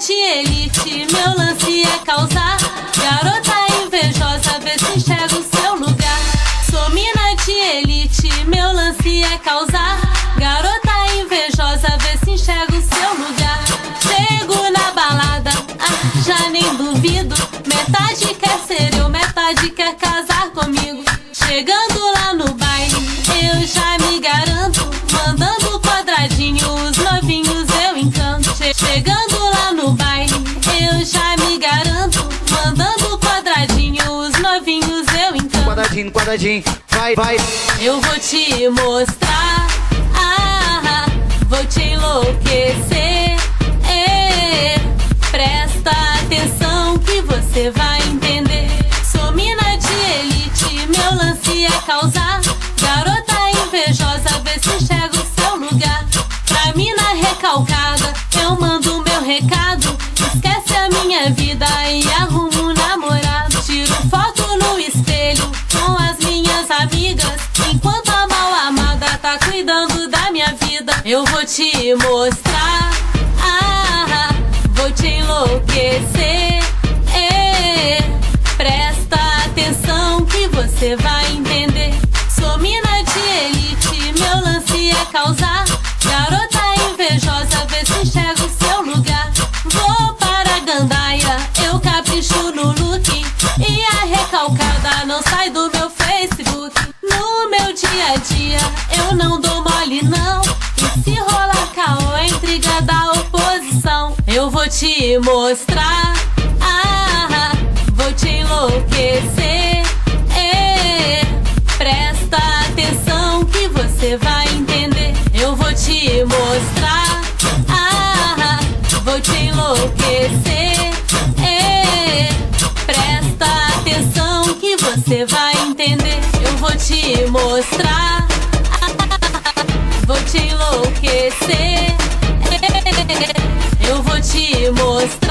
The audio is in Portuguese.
de elite, meu lance é causar. Garota invejosa, vê se enxerga o seu lugar. Sou mina de elite, meu lance é causar. Garota invejosa, vê se enxerga o seu lugar. Chego na balada, já nem duvido. Metade quer ser eu, metade quer casar comigo. Chegando lá no baile, eu já me garanto. Mandando quadradinho, os novinhos eu encanto. Chegando lá no baile, eu já me garanto. Mandando quadradinho, os novinhos eu encanto. Quadradinho, quadradinho, vai, vai. Eu vou te mostrar, vou te enlouquecer. Presta atenção que você vai entender. Sou mina de elite, meu lance é causar. Garota invejosa, vê se enxerga o seu lugar. Pra mina recalcada, eu mando meu recado. Esquece a minha vida e arrumo um namorado. Tiro foto no espelho com as minhas amigas, enquanto a mal amada tá cuidando da minha vida. Eu vou te mostrar, vou te enlouquecer. Presta atenção que você vai entender. Sou mina de elite, meu lance é causar. Garota invejosa, vê se enxerga o seu lugar. Vou para a gandaia, eu capricho no look. E a recalcada não sai do meu Facebook. No meu dia a dia, eu não dou mole não. E se rolar caô, é intriga da oposição. Eu vou te mostrar, vou te enlouquecer. Presta atenção que você vai entender. Eu vou te mostrar, vou te enlouquecer. Presta atenção que você vai entender. Eu vou te mostrar, vou te enlouquecer. Eu vou te mostrar.